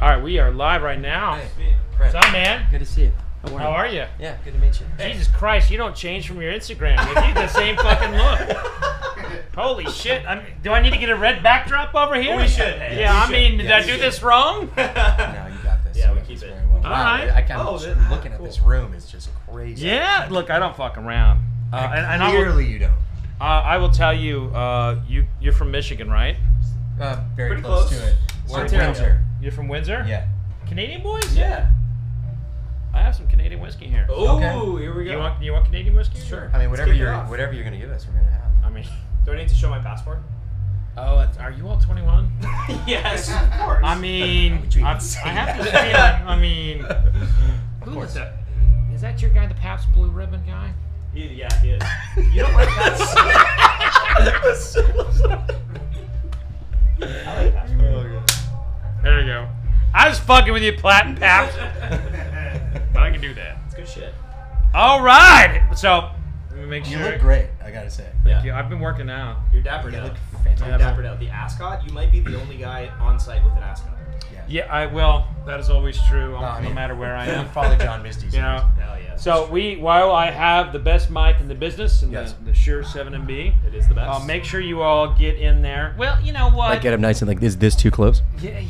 All right, we are live right now. Hey, what's up, man? Good to see you. How are you? Yeah, good to meet you. Jesus Christ, you don't change from your Instagram. You the same fucking look. Holy shit. Do I need to get a red backdrop over here? We should. Hey, yeah, we should. did I do this wrong? No, you got this. Yeah, we keep it. Very well. All Wow, right. I can't looking at this room is just crazy. Yeah, look, I don't fuck around. And clearly you don't. I will tell you, you're from Michigan, right? Very Pretty close close. to it. We're We're Windsor. You're from Windsor? Yeah. Canadian boys? Yeah. I have some Canadian whiskey here. Oh, Okay. here we go. You want Canadian whiskey? Sure. I mean, Let's kick it off. whatever you're gonna give us, we're gonna have. I mean, Do I need to show my passport? are you all 21? Yes, of course. I mean, would you I even say have this that? feeling. I mean, who is that? Is that your guy, the Pabst Blue Ribbon guy? He is. You don't like that? I like that. There you go. I was fucking with you, Platin Pabst. But I can do that. It's good shit. All right. So, let me make sure. You look great, I gotta say. Yeah. Yeah, I've been working out. You're dappered You out. look fantastic. You're dappered out. The ascot, you might be the only guy on site with an ascot. Yeah, that is always true. I No mean, matter where I am. Father John Misty's. You know. Hell yeah. So while I have the best mic in the business and Yes. the Shure 7MB, It is the best. make sure you all get in there. Well, you know what? Like get up nice and like, is this too close? Yeah,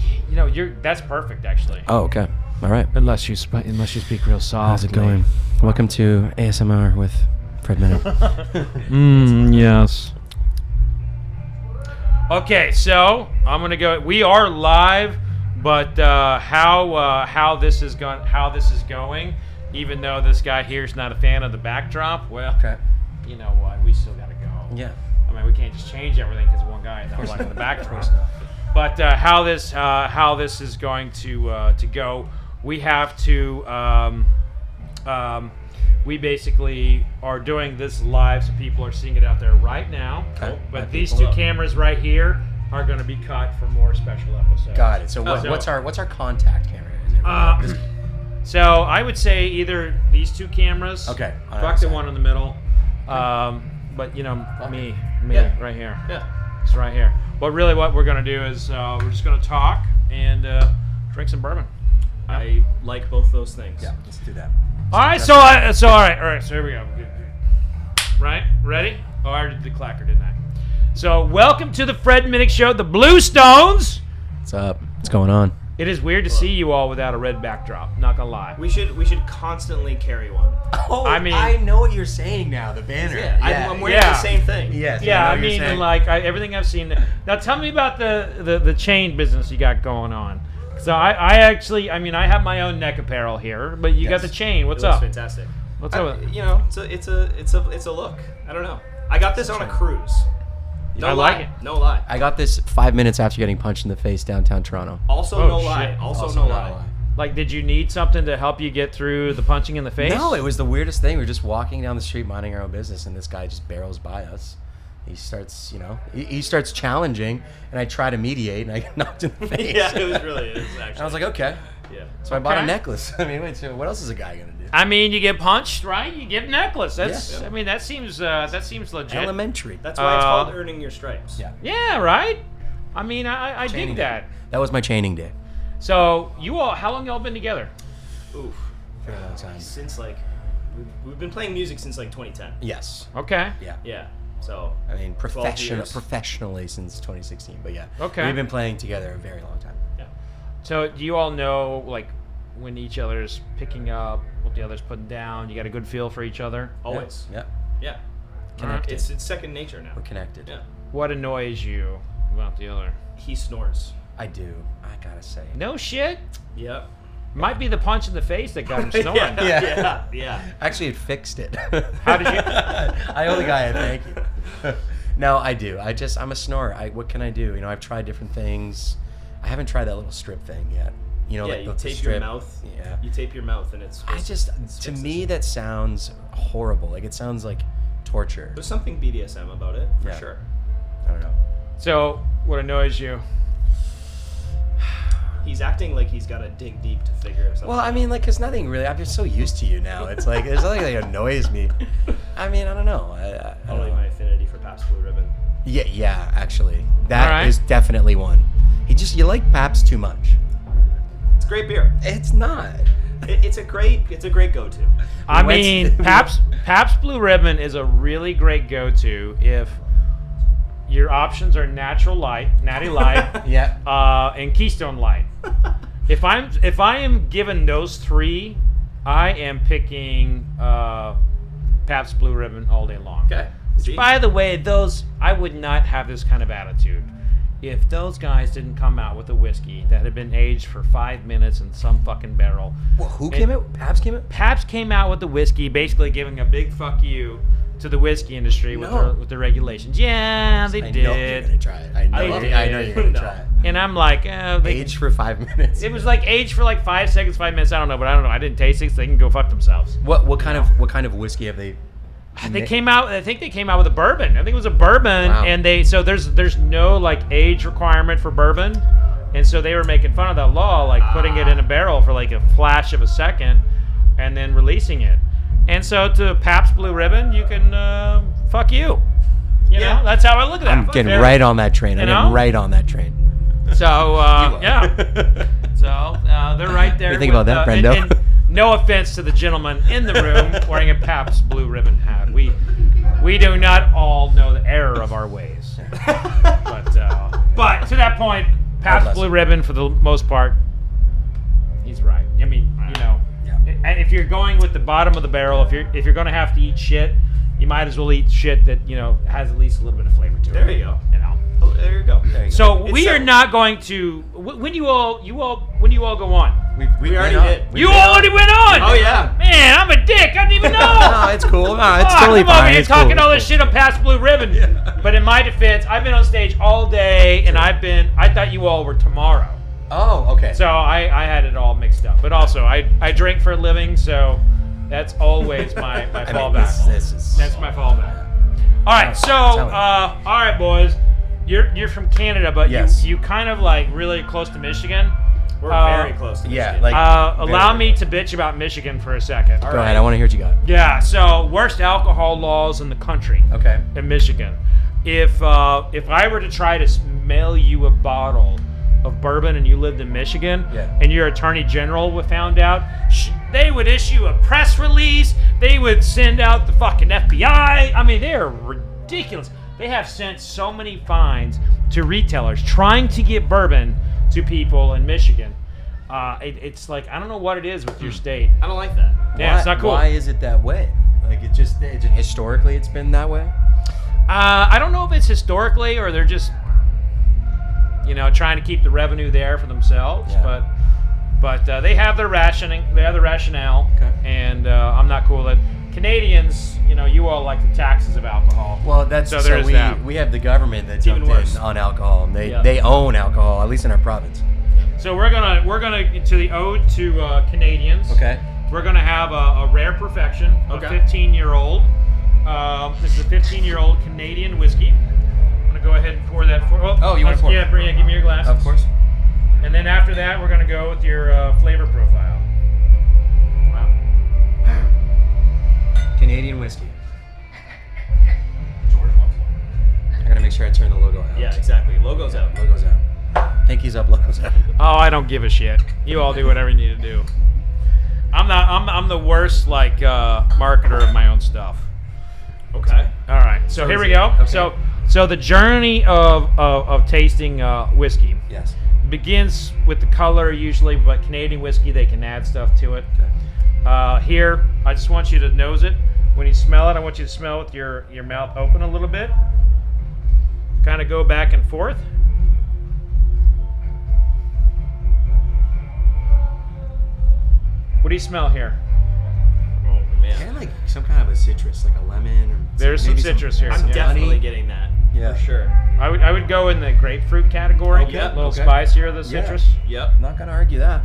that's perfect actually. Oh, okay. All right. Unless you speak real softly. How's it going? Welcome to ASMR with Fred Minnick. Yes. Okay, so I'm gonna go. We are live, but how this is going, even though this guy here is not a fan of the backdrop, well, Okay. you know what? We still gotta go. Yeah. I mean, we can't just change everything because one guy is not liking the backdrop. Of course not. But how this is going to go, we have to. We basically are doing this live, so people are seeing it out there right now. Okay. But these two cameras right here are going to be cut for more special episodes. Got it. So what's our contact camera? Is it? So I would say either these two cameras. Okay. Fuck the one in the middle. But you know, me Yeah. right here. Yeah. It's right here. But really, what we're going to do is we're just going to talk and drink some bourbon. I like both those things. Yeah. Let's do that. All right, so all right, so here we go. Right, ready? Oh, I already did the clacker, didn't I? So, welcome to the Fred Minnick Show, the Bluestones. What's up? What's going on? It is weird to see you all without a red backdrop. Not gonna lie. We should constantly carry one. Oh, I mean- I know what you're saying now. The banner. Yeah, I'm wearing Yeah. the same thing. Yes. Yeah, I know what you're mean, saying. like everything I've seen. Now, tell me about the chain business you got going on. So I actually, I mean, I have my own neck apparel here, but you got Yes. the chain. What's It looks up? fantastic. What's up? You know, it's a look. I don't know. I got this on a cruise. No I lie. like it. No lie. I got this 5 minutes after getting punched in the face downtown Toronto. Also Oh, no shit. lie. Also Also no not lie. a lie. Like, did you need something to help you get through the punching in the face? No, it was the weirdest thing. We were just walking down the street minding our own business, and this guy just barrels by us. He starts, he starts challenging, and I try to mediate, and I get knocked in the face. Yeah, it was actually. And I was like, okay. yeah. So I bought a Okay. necklace. I mean, wait, so what else is a guy gonna do? I mean, you get punched, right? You get a necklace. That's. Yeah. I mean, that seems legit. Elementary. That's why it's called earning your stripes. Yeah. Yeah, right. I mean, I Chaining dig day. that. That was my chaining day. So you all, how long y'all been together? Oof. For a long time. Since like we've been playing music since like 2010. Yes. Okay. Yeah. Yeah. So I mean, 12 years. professionally since 2016, but yeah. Okay. We've been playing together a very long time. yeah. So do you all know like when each other's picking up, what the other's putting down? You got a good feel for each other. Always. Yeah. Yeah. Connected. It's second nature now. We're connected. Yeah. What annoys you about the other? He snores. I do. I gotta say. No shit. Yep. Might be the punch in the face that got him snoring. Yeah. Actually, it fixed it. How did you? I owe the guy a thank you. No, I do. I'm a snorer. What can I do? I've tried different things. I haven't tried that little strip thing yet. Yeah, like you the tape strip. your mouth. Yeah. You tape your mouth and it's. I just, to me, that sounds horrible. Like, it sounds like torture. There's something BDSM about it for Yeah. sure. I don't know. So what annoys you? He's acting like he's got to dig deep to figure something. Well, I mean, like, cause nothing really. I'm just so used to you now. It's like there's nothing that annoys me. I mean, I don't know. I don't Only know. my affinity for Pabst Blue Ribbon. Yeah. Actually, that Alright. is definitely one. You like Pabst too much. It's great beer. It's not. It's a great go-to. I What's- mean, Pabst Blue Ribbon is a really great go-to if your options are Natural Light, Natty Light, Yeah. and Keystone Light. If I am given those three, I am picking Pabst Blue Ribbon all day long. Okay. See? By the way, I would not have this kind of attitude if those guys didn't come out with a whiskey that had been aged for 5 minutes in some fucking barrel. Well, who came out? Pabst came out? Pabst came out with the whiskey, basically giving a big fuck you to the whiskey industry with the regulations. Yeah, they I did. know you're gonna try it. I know you're gonna No. try it. And I'm like, they, Aged for 5 minutes. it was like aged for like 5 seconds, 5 minutes. I don't know, but I don't know. I didn't taste it, so they can go fuck themselves. What kind of whiskey have they? They came out. I think they came out with a bourbon. I think it was a bourbon, Wow. and there's no like age requirement for bourbon, and so they were making fun of that law, like putting it in a barrel for like a flash of a second, and then releasing it. And so to Pabst Blue Ribbon, you can fuck you. You know, that's how I look at that. I'm getting They're- right on that train. I'm you know? getting right on that train. So yeah, so they're right there. What do you think about that, Brendo? And no offense to the gentleman in the room wearing a Pabst Blue Ribbon hat. We do not all know the error of our ways. But to that point, Pabst bless Blue him. Ribbon for the most part, he's right. I mean, you know, if you're going with the bottom of the barrel, if you're going to have to eat shit, you might as well eat shit that has at least a little bit of flavor to it. There you go. You know. Oh, there you go. So It's we are not going to. When do you all go on? We already did. You already went on. Oh yeah. Man, I'm a dick. I didn't even know. No, it's cool. No, it's Oh, totally come over fine. here It's talking cool. all this shit on Pabst Blue Ribbon. But in my defense, I've been on stage all day, and I thought you all were tomorrow. Oh, okay. So I had it all mixed up. But also, I drink for a living, so that's always my I mean, fallback. this is. That's my fallback. All right, so Tell me. all right, boys, you're from Canada, but Yes. you kind of like really close to Michigan. We're very close to Yeah, Michigan. like. Allow very- me to bitch about Michigan for a second. Go ahead. I want to hear what you got. Yeah, so worst alcohol laws in the country. Okay. In Michigan. If I were to try to mail you a bottle of bourbon and you lived in Michigan, Yeah. and your attorney general found out, they would issue a press release. They would send out the fucking FBI. I mean, they are ridiculous. They have sent so many fines to retailers trying to get bourbon to people in Michigan. It's like, I don't know what it is with your state. I don't like that. Yeah, it's not cool. Why is it that way? Like historically it's been that way. I don't know if it's historically or they're just, trying to keep the revenue there for themselves. Yeah. But they have their rationing. They have the rationale. Okay. And I'm not cool with it. Canadians, you all like the taxes of alcohol. Well, that's So there is that. we have the government that even jumped worse. in on alcohol, and Yeah. they own alcohol, at least in our province. So we're gonna to the ode to Canadians. Okay. We're gonna have a rare perfection, Okay. a 15-year-old. This is a 15-year-old Canadian whiskey. I'm gonna go ahead and pour that for. Oh, you wanna pour? Yeah, Bria, give me your glasses. Of course. And then after that, we're gonna go with your flavor profile. Wow. Canadian whiskey. George wants one. I gotta make sure I turn the logo out. Yeah, exactly. Logo's out. Logo's out. Pinky's up, logo's out. Oh, I don't give a shit. You all do whatever you need to do. I'm the worst marketer of my own stuff. Okay. All right, so here we go. Okay. So the journey of tasting whiskey Yes. begins with the color usually, but Canadian whiskey they can add stuff to it. Okay. Here, I just want you to nose it. When you smell it, I want you to smell with your mouth open a little bit. Kind of go back and forth. What do you smell here? Oh man. Kind of like some kind of a citrus, like a lemon or There's some maybe citrus here. I'm Yeah. definitely honey. getting that. Yeah. For sure. I would go in the grapefruit category. Okay, A little okay. spicier, the Yeah. citrus. Yep. I'm not gonna argue that.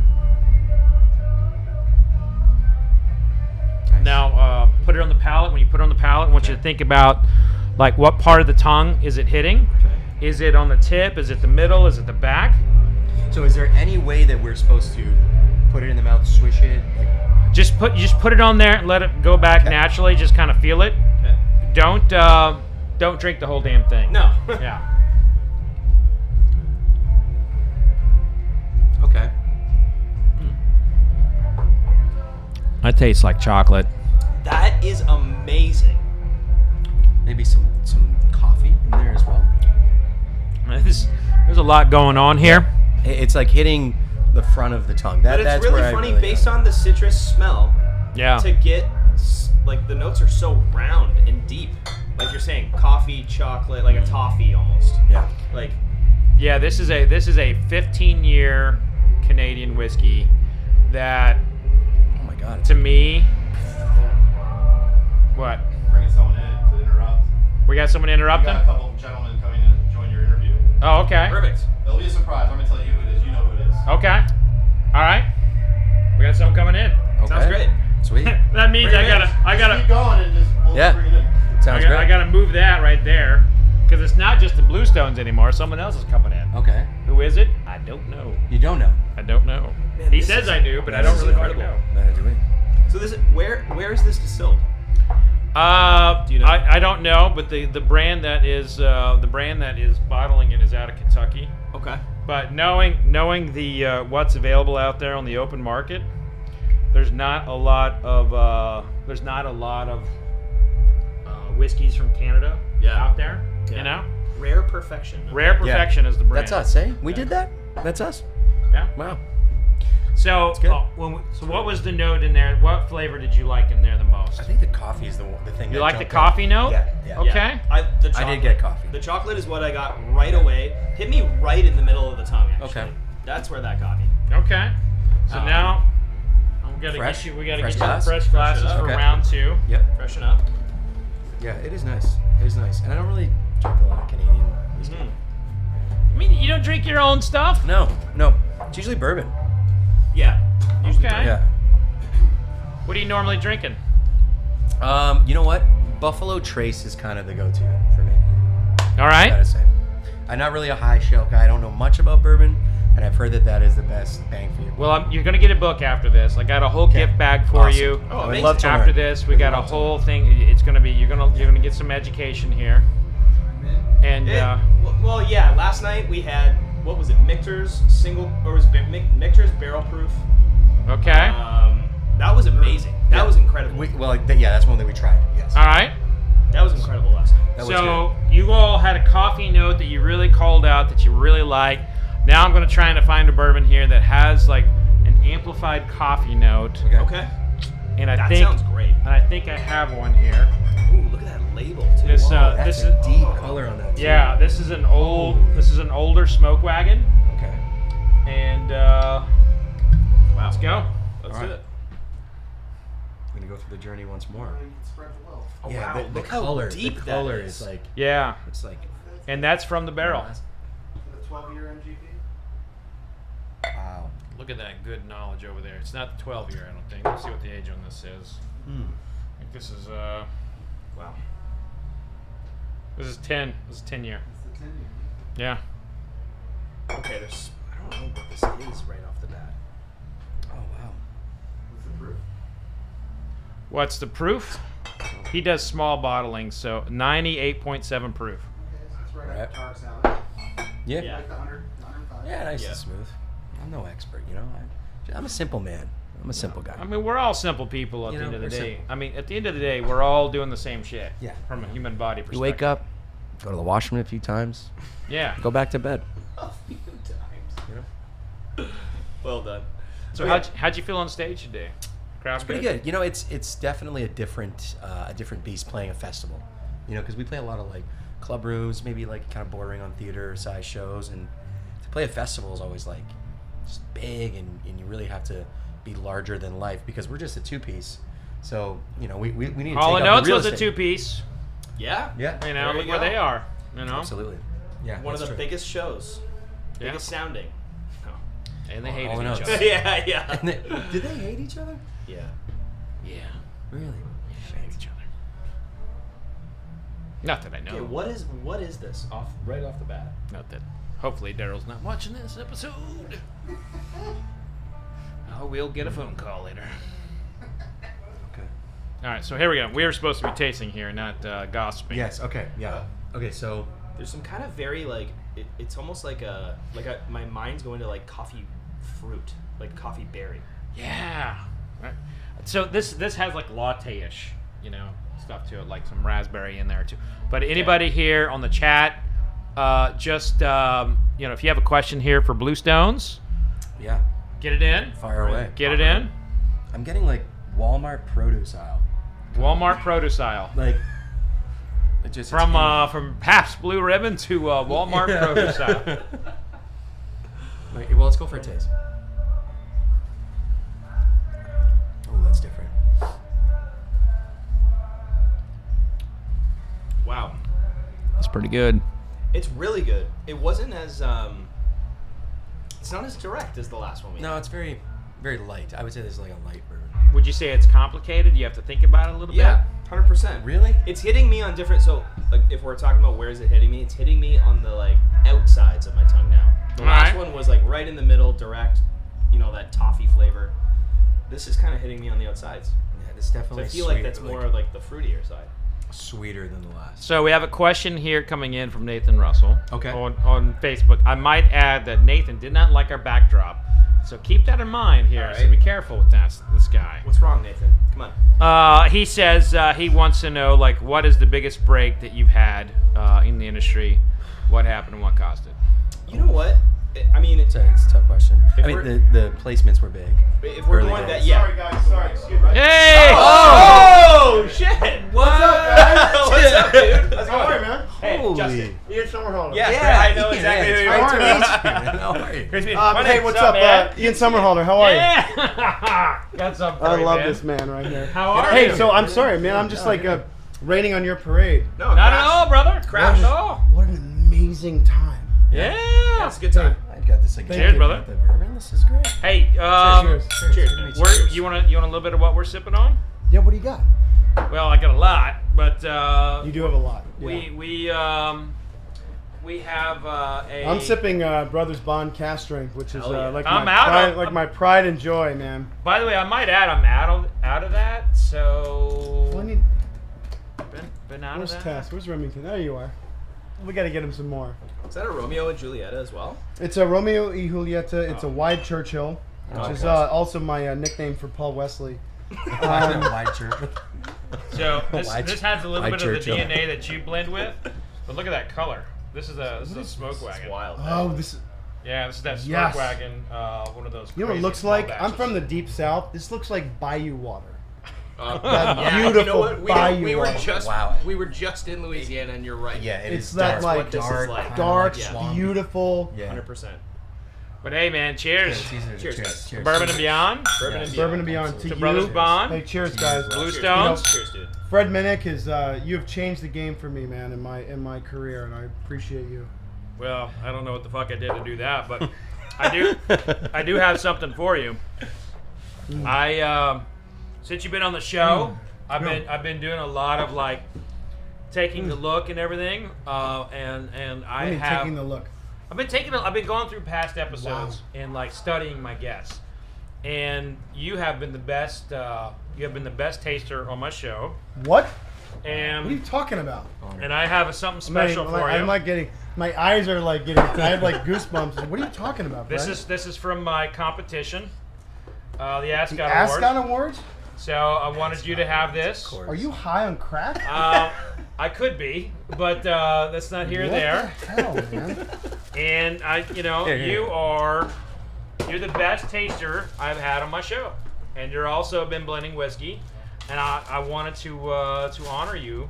Nice. Now, put it on the palate. When you put it on the palate, I want you to think about, like, what part of the tongue is it hitting? Okay. Is it on the tip? Is it the middle? Is it the back? So is there any way that we're supposed to put it in the mouth, swish it? Like, Just put it on there and let it go back Okay. naturally. Just kind of feel it. Okay. Don't drink the whole damn thing. No. Yeah. okay. That tastes like chocolate. That is amazing. Maybe some coffee in there as well. There's a lot going on here. It's like hitting the front of the tongue. But it's That's really where funny based on the citrus smell. Yeah. To get like the notes are so round and deep. Like you're saying, coffee, chocolate, like a toffee almost. Yeah. Like. Yeah, this is a 15-year Canadian whiskey that, Oh my god. to me, what? Bringing someone in to interrupt. We got someone We interrupting? got a couple of gentlemen coming in to join your interview. Oh, okay. Perfect. It'll be a surprise. I'm gonna tell you who it is. You know who it is. Okay. All right. We got someone coming in. Okay. Sounds great. Sweet. That means Bring I it in. gotta Keep going and just we'll Yeah. bring it in. Sounds great. I gotta move that right there because it's not just the Bluestones anymore. Someone else is coming in. Okay. Who is it? I don't know. You don't know. I don't know. Man, He this says is- I knew, but I this don't is really fucking incredible. know. Neither do we. So this is where is this distilled? Do you know? I don't know, but the brand that is bottling it is out of Kentucky. Okay. But knowing the what's available out there on the open market, there's not a lot of whiskeys from Canada out there. Yeah. You know, Rare perfection. Rare Perfection is the brand. That's us, eh? We did that? That's us? Yeah. Wow. So, good. so what was the note in there? What flavor did you like in there the most? I think the coffee is the thing. You that like the jumped coffee out. note? Yeah. Okay. I did get coffee. The chocolate is what I got right away. Hit me right in the middle of the tongue, actually. Okay. That's where that got me. Okay. So now we gotta fresh? get you Fresh some glass? fresh glasses Fresh it for up. Okay. round 2. Yep. Freshen up. Yeah, it is nice. It is nice. And I don't really drink a lot of Canadian whiskey. I mean, you don't drink your own stuff? No. It's usually bourbon. Yeah. Usually Okay. Yeah. What are you normally drinking? You know what? Buffalo Trace is kind of the go-to for me. All I right. gotta say. I'm not really a high shelf guy. I don't know much about bourbon, and I've heard that is the best bang for you. Well, you're gonna get a book after this. I got a whole Okay. gift bag for Awesome. you. Oh, I would amazing. love to After learn. this, we Would got a love to whole learn. thing. It's gonna be you're gonna get some education here. And Well, yeah. Last night we had what was it? Michter's single or was Michter's barrel proof? okay. That was amazing. That was incredible. That's one that we tried. Yes. All right. That was incredible last night. That was So you all had a coffee note that you really called out that you really liked. Now I'm gonna try to find a bourbon here that has like an amplified coffee note. good. Okay. And I That think sounds great. and I think I have one here. Ooh, look at that label too. This Whoa, that's this a is deep color on that. Too. yeah, this is an older smoke wagon. Okay. And Wow. let's go. Let's All do right. it. I'm gonna go through the journey once more. Spread the wealth. Oh, Yeah, wow. the Look how color. deep the that color is. is like Yeah. it's like And that's from the barrel. The 12-year MGP. wow. Look at that good knowledge over there. It's not the 12-year, I don't think. Let's see what the age on this is. Hmm. I think this is wow. This is 10. This is 10 year. It's the 10-year. Yeah. Okay, there's. I don't know what this is right off the bat. Oh wow. What's the proof? What's the proof? He does small bottling, so 98.7 proof. Okay, so it's right Right. at Tar Salad. Yeah. Yeah. Like the 105. Yeah, nice Yeah. and smooth. I'm no expert, you know. I'm a simple man. I'm a simple guy. I mean, we're all simple people at You the know, end of the we're day. simple. I mean, at the end of the day, we're all doing the same shit. Yeah. From a human body perspective. You wake up, go to the washroom a few times, Yeah. go back to bed. A few times. You know? Well done. So how'd you feel on stage today? Crowd It's pretty good. You know, it's definitely a different beast playing a festival. You know, because we play a lot of like club rooms, maybe like kind of bordering on theater size shows, and to play a festival is always like just big, and you really have to be larger than life because we're just a 2-piece. So you know, we need to All take the up notes the real was a estate. 2-piece. Yeah. Yeah. You know, There look you where go. they are. You know. Absolutely. Yeah. One of the that's true. biggest shows. Yeah. Biggest sounding. Oh. And they All hated the each notes. other. yeah, yeah. And did they hate each other? Yeah. Yeah. Really? They hate each other. Not that I know. Okay, what is this right off the bat? Not that. Hopefully Daryl's not watching this episode. Oh, we'll get a phone call later. Okay. All right, so here we go. We are supposed to be tasting here, not gossiping. Yes. Okay. Yeah. Okay. So. There's some kind of very like it's almost like my mind's going to like coffee fruit, like coffee berry. Yeah. Right. So this has like latte-ish, stuff to it, like some raspberry in there too. But anybody here on the chat, just if you have a question here for Bluestones, Yeah. get it in. Fire away. Get it in. I'm getting like Walmart produce aisle. Walmart produce aisle. Like it just From Pabst Blue Ribbon to Walmart produce aisle. Wait, well, let's go for a taste. Oh, that's different. Wow. That's pretty good. It's really good. It wasn't as it's not as direct as the last one we No, had. it's very, very light. I would say this is like a light bourbon. Would you say it's complicated? You have to think about it a little Yeah, 100%. Really? It's hitting me on different. So, like, if we're talking about where is it hitting me, it's hitting me on the like outsides of my tongue now. The last one was like right in the middle, direct. That toffee flavor. This is kind of hitting me on the outsides. Yeah, it's So definitely. I feel like that's more like the fruitier side. sweeter than the last. So we have a question here coming in from Nathan Russell. Okay. On Facebook. I might add that Nathan did not like our backdrop. So keep that in mind here. All So right. be careful with this guy. What's wrong, Nathan? Come on. He says he wants to know, like, what is the biggest break that you've had in the industry? What happened and what caused it? You know what? I mean, It's a tough question. If I mean, we're- the placements were big. if we're early going days. that, yeah. Sorry, guys. Sorry. Excuse me. Hey! Oh, shit! What's up, guys? What's up, dude? How's it going, man? Hey, Holy. Justin. Ian Somerhalder. Yeah, I know exactly who you How are. are you? How are you? Crispy. Hey, what's up, man? Ian Somerhalder? How are you? Yeah! Got something for I you, love man. this man right here. How are Hey, you? so I'm sorry, man. I'm just like raining on your parade. No, Not at all, brother. Crash. Not at all. What an amazing time. Yeah. That's a good time. I've got this again. Cheers, brother. The bourbon. This is great. Hey, Cheers. Cheers, man. you want a little bit of what we're sipping on? Yeah, what do you got? Well, I got a lot, but You do have a lot. we have a. I'm sipping Brothers Bond Cast Strength, which is Hell yeah. like I'm my out pride, of- like my pride and joy, man. By the way, I might add, I'm out of that. So Well, I need, been out where's of that. Tess? Where's Remington? There you are. We got to get him some more. Is that a Romeo and Julieta as well? It's a Romeo y Julieta. It's a wide Churchill, which is also my nickname for Paul Wesley. Wide shirt. So Wide- this has a little wide bit of the Churchill. DNA that you blend with, but look at that color. This is a smoke It's wagon. wild. Oh, this is. Yeah, this is that smoke Yes. wagon. One of those. You know what it crazy looks small like? batches. I'm from the deep south. This looks like bayou water. That beautiful bayou we were water. just Wow. we were just in Louisiana, and you're right. Yeah, it It's is that dark, like what this is like. dark, Yeah. swampy. beautiful. Yeah. 100%. But hey, man, cheers. Cheers, guys. Cheers. Bourbon and Beyond. Bourbon and Bourbon and Beyond to To you. Brothers Bond. Hey, cheers, guys. Blue Cheers. Stones. Cheers, dude. Fred Minnick is. You have changed the game for me, man, in my career, and I appreciate you. Well, I don't know what the fuck I did to do that, but I do have something for you. I since you've been on the show, I've been doing a lot of like taking the look and everything, and I I mean, have taking the look. I've been going through past episodes and like studying my guests, and you have been the best. You have been the best taster on my show, What? What are you and talking about? I have something special for you. I'm like getting. My eyes are like getting. I have like goosebumps. What are you talking about? This Fred? is from my competition, the Ascot the Award. Ascot Awards. So I wanted you to have this. Are you high on crack? I could be, but that's not here or What there. the hell, man? And you're the best taster I've had on my show, and you're also been blending whiskey, and I wanted to honor you.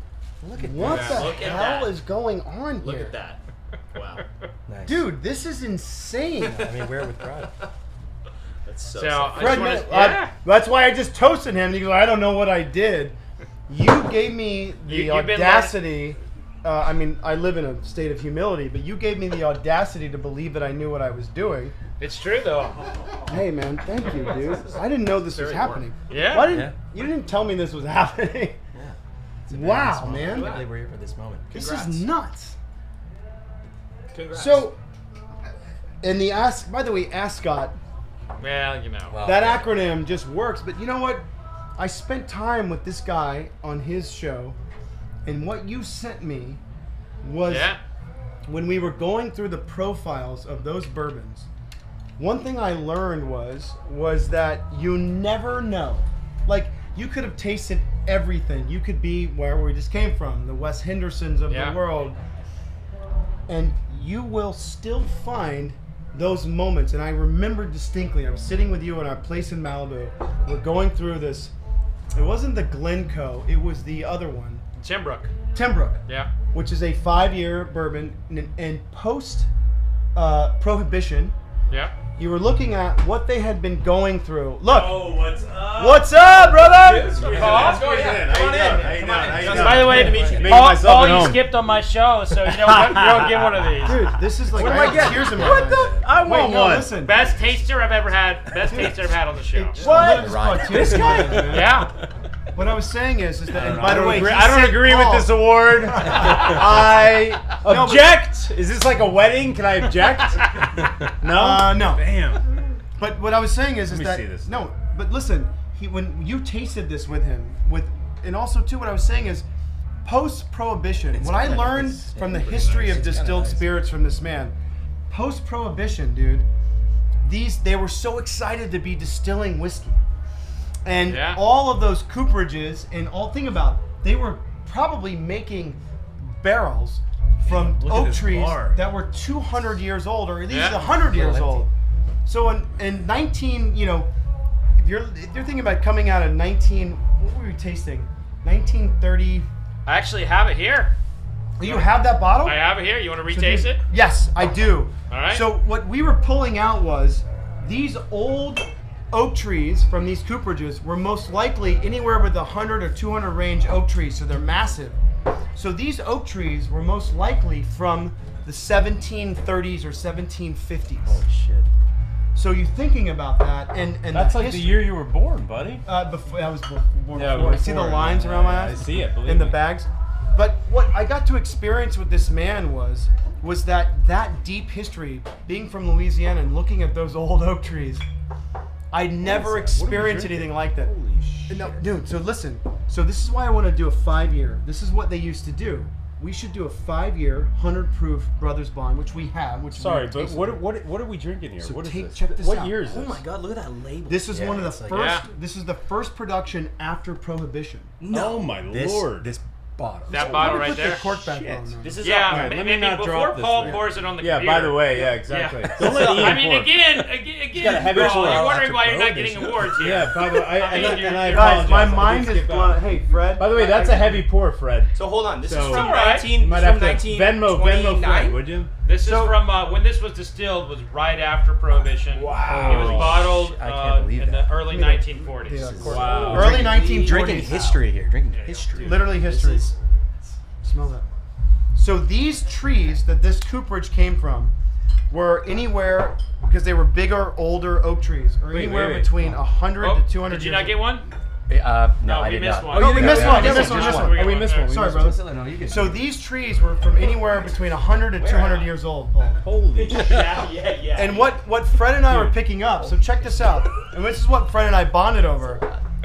Look at what that. the Look at hell that. is going on Look here? at that. Wow. Nice. Dude, this is insane. I mean, wear it with pride. That's so So sick. I just Fred, wanna- Minnick, yeah. that's why I just toasted him. He goes, I don't know what I did. You gave me the You've been audacity. I mean, I live in a state of humility, but you gave me the audacity to believe that I knew what I was doing. It's true though. Hey, man, thank you, dude. I didn't know this was Very happening. Yeah. Why didn't Yeah. you didn't tell me this was happening? Yeah. It's a very Wow, small- man. I can't believe we're here for this moment. This Congrats. is nuts. Congrats. So, in the by the way, Ascot, Well, Wow. that acronym just works. But you know what? I spent time with this guy on his show, and what you sent me was Yeah. when we were going through the profiles of those bourbons. One thing I learned was that you never know. Like, you could have tasted everything. You could be where we just came from, the Wes Hendersons of the world, and you will still find those moments. And I remember distinctly, I was sitting with you at our place in Malibu. We're going through this. It wasn't the Glencoe, it was the other one. Timbrook. Yeah. Which is a 5-year bourbon, and post Prohibition. Yeah. You were looking at what they had been going through. Look. Oh, what's up? What's up, brother? Let's go in. Come on in. By the way, Paul, you skipped on my show, so you know what? You don't get one of these. Dude, this is like What do I get? tears in my What eyes. the? I want one. Listen. Best taster I've ever had. Best taster I've had on the show. What? This guy? Yeah. What I was saying is that, and by the way, I don't agree with this award. I object. Is this like a wedding? Can I object? No. No. Damn. But what I was saying is Let me that see this. no. But listen, when you tasted this with him, and also too, what I was saying is, post Prohibition, what I learned from the history of distilled spirits from this man, post Prohibition, dude, they were so excited to be distilling whiskey. And all of those cooperages and think about, they were probably making barrels from oak trees that were 200 years old, or at least 100 years old. So in 19, if you're thinking about coming out of 19, what were we tasting? 1930. I actually have it here. You have that bottle? I have it here. You want to retaste it? Yes, I do. All right. So what we were pulling out was these old oak trees from these cooperages were most likely anywhere with 100 or 200 range oak trees, so they're massive. So these oak trees were most likely from the 1730s or 1750s. Oh shit. So you're thinking about that, and That's like the year you were born, buddy. Before I was born Yeah, before. See the lines around my eyes? I see it. Believe in the me. bags. But what I got to experience with this man was that deep history, being from Louisiana and looking at those old oak trees. I never experienced anything like that. Holy shit. No, dude, so listen. So this is why I want to do a 5-year. This is what they used to do. We should do a 5-year, 100-proof Brothers Bond, which we have. Sorry, but what are we drinking here? So What is this? check this what out. year is this? Oh my God! Look at that label. This is one of the it's like- first. This is the first production after Prohibition. Oh my lord! This bottle. That bottle right Put there. the cork back Shit. on. Though. This is Yeah, All right, let me maybe not before drop this Paul thing. pours it on the Yeah. computer. By the way, yeah, exactly. Yeah. Don't let Ian I mean, pour. again, got a heavy Paul, pour you're wondering after why you're not Prohibition. getting awards here. Yeah, probably. I Guys, my apologize. I mind did is skip blown. out. Hey, Fred. By the way, that's a heavy pour, Fred. So hold on. This So- is from All right. 19. You might this have is to from Venmo 1929. Fred, would you? This is from when this was distilled was right after Prohibition. Wow. It was bottled I can't believe in that. the early 1940s. Yeah, of course. Wow. Early 1940s. Drinking history here. Drinking history. Literally history. This is- Smell that. So these trees that this cooperage came from were anywhere, because they were bigger, older oak trees, or Wait, anywhere wait. between 100 Oh, to 200 did you years not get one? No, I we did missed not. one. Oh, we missed one. We We missed one. missed Missed one. one. Oh, we missed one. We Sorry, missed brother. No, you get So these trees were from anywhere between 100 to 200 years old, Paul. Holy shit. yeah. And what Fred and I were picking up, so check this out, and this is what Fred and I bonded over.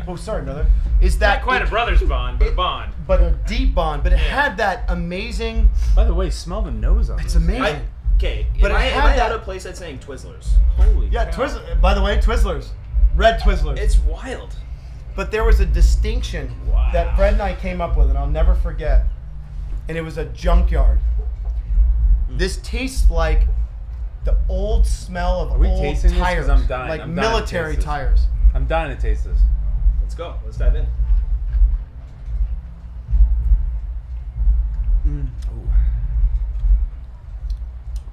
Oh, sorry, brother. Is that Not quite a brothers bond, but a bond. but a deep bond, but it had that amazing. By the way, smell the nose on It's this. amazing. Okay, But am it I had at that- a place that's saying Twizzlers? Holy Yeah, cow. By the way, Twizzlers, red Twizzlers. It's wild. But there was a distinction that Fred and I came up with, and I'll never forget. And it was a junkyard. This tastes like the old smell of we old tasting this? 'Cause tires, I'm dying. like I'm dying to military taste this. tires. I'm dying to taste this. Let's go. Let's dive in.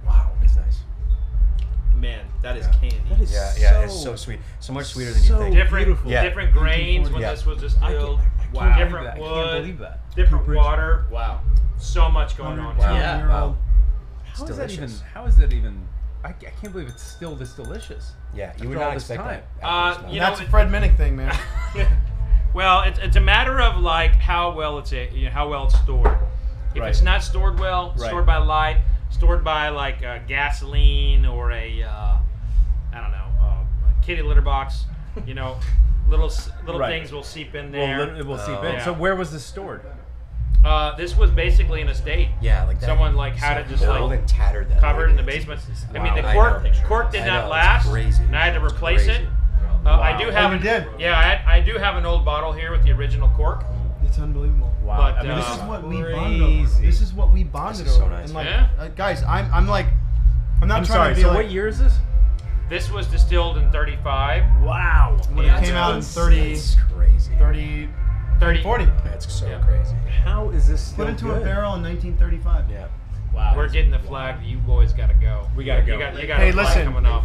Wow, that's nice. Man, that is candy. That is Yeah, it's so sweet. So much sweeter than you think. Different, beautiful. Yeah. different grains when Yeah. this was distilled. Wow. Different I wood. can't believe that. Different water. Wow. So much going on. Wow. Yeah. Wow. How is that even? delicious. How is that even? I can't believe it's still this delicious. Yeah, you would After not all this expect time. that. after this You smell. know, That's a Fred Minnick thing, man. Well, it's a matter of like how well how well it's stored. If Right. it's not stored well, Right. stored by light, stored by like gasoline or I don't know, a kitty litter box, little Right. things will seep in there. Well, it will seep in. yeah. So where was this stored? This was basically an estate. Yeah, like that. Someone like had it just old like and tattered that covered in the way. basement. I Wow, mean, the I cork know. cork did I not know, last, it's crazy. and I had to It's replace crazy. it. I do have. you did? Yeah, I do have an old bottle here with the original cork. It's unbelievable. Wow. But, I mean, This this is is what we bonded over. crazy. This is what we bonded This is so over. nice. And like, Yeah. guys, I'm like, I'm not I'm trying sorry. to be So like. what year is this? This was distilled in 35. Wow. When it came out in 30, It's crazy. 30, 30. 40. It's so Yeah. crazy. How is this still Put into good? a barrel in 1935. Yeah. Wow. We're getting the flag. You boys got to go. We gotta go. You got Hey, a flag listen. coming up.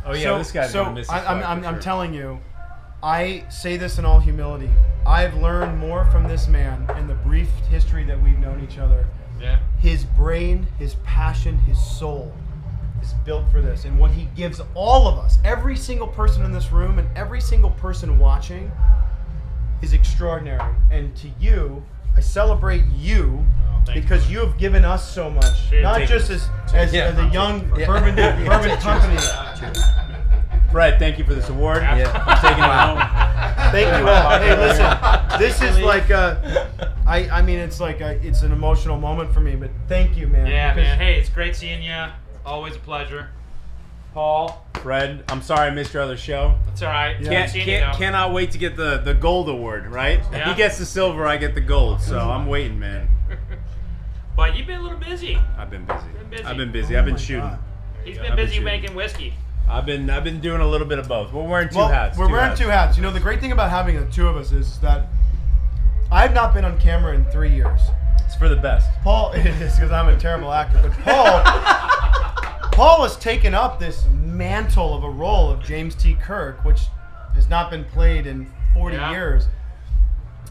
Oh yeah, so, this guy's so gonna miss his I'm, flight I'm, for I'm sure. telling you, I say this in all humility. I've learned more from this man in the brief history that we've known each other. Yeah. His brain, his passion, his soul is built for this. And what he gives all of us, every single person in this room and every single person watching, is extraordinary. And to you, I celebrate you thank you, because brother. you have given us so much. Cheers. Not Take just it. as Yeah. a young Yeah. bourbon company. Fred, thank you for this award. Yeah. I'm taking it home. Thank you all. Hey, listen, this is like I mean, it's like it's an emotional moment for me, but thank you, man. Yeah, because man. Hey, it's great seeing you. Always a pleasure. Paul, Fred, I'm sorry I missed your other show. it's all right. Yeah. Can't, seeing you though. Cannot wait to get the gold award, right? Yeah. He gets the silver, I get the gold. So I'm waiting, man. But you've been a little busy. I've been busy. busy. I've been busy. Oh I've been my shooting. God. He's I've been been busy shooting. making whiskey. I've been doing a little bit of both. We're wearing two well, hats. we're wearing two hats. You know, the great thing about having the two of us is that I've not been on camera in 3 years. It's for the best. Paul it is because I'm a terrible actor, but Paul has taken up this mantle of a role of James T. Kirk, which has not been played in 40 Yeah. years.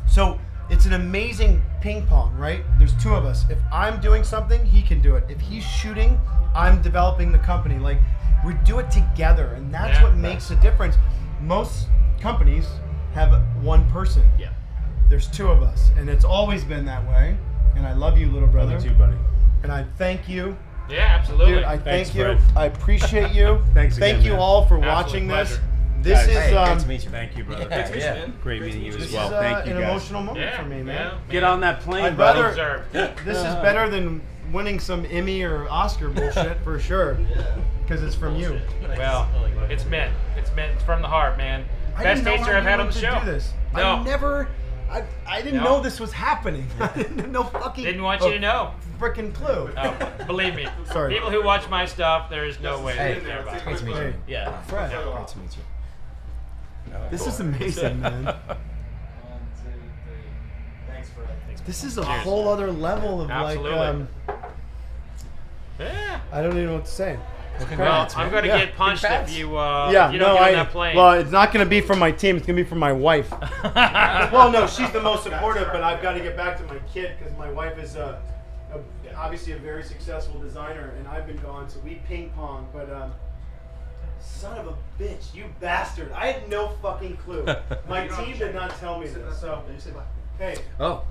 So it's an amazing ping pong, right? There's two of us. If I'm doing something, he can do it. If he's shooting, I'm developing the company. Like, we do it together, and that's Yeah. what makes a difference. Most companies have one person. Yeah. There's two of us, and it's always been that way. And I love you, little brother. Love you too, buddy. And I thank you. Yeah, absolutely. Dude, I Thanks, thank you. Fred. I appreciate you. Thanks Thank again, you man. all for Absolute watching this. pleasure. This Guys, is hey, great to meet you. Thank you, brother. Yeah, yeah. man. Great meeting you this as is well. Thank you, an guys. emotional moment Yeah, for me, man. yeah. Get on that plane, I'd buddy. rather- Deserved. This is better than winning some Emmy or Oscar bullshit for sure. Because it's from you. Well, it's meant. It's meant. It's from the heart, man. I Best didn't know taster how I've you had on the wanted show. to do this. No. I didn't No. know this was happening. I didn't have no fucking. Didn't want you to know. Freaking clue. Oh, believe me. Sorry. People who watch my stuff, there is no way Hey, they care about it's it. great to meet you. Hey, Yeah. Fred, Great to meet you. this is amazing, man. This is a Cheers. whole other level of Absolutely. like. Yeah. I don't even know what to say. Well, I'm going to Yeah. get punched if Congrats. you, Yeah, if you don't no, get on I. that plane. Well, it's not going to be from my team. It's going to be from my wife. Well, no, she's the most supportive, but I've got to get back to my kid because my wife is obviously a very successful designer, and I've been gone, so we ping pong. But son of a bitch, you bastard! I had no fucking clue. My team did not tell me this. So, hey, Oh,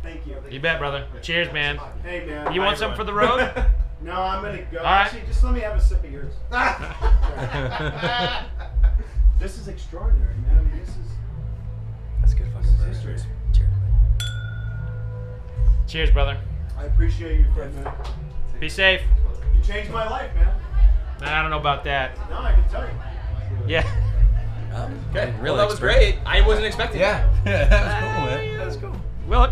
thank you. You bet, brother. Cheers, man. Hey, man. You want something for the road? No, I'm gonna go. All right. Actually, just let me have a sip of yours. This is extraordinary, man. I mean, this is. that's good fucking bourbon. history. Cheers. Cheers, brother. I appreciate you, Fred, man. Be safe. You changed my life, man. I don't know about that. No, I can tell you. Yeah. Okay. Really Well, that was expert. great. I wasn't expecting that. Yeah, that was cool, man. That was cool.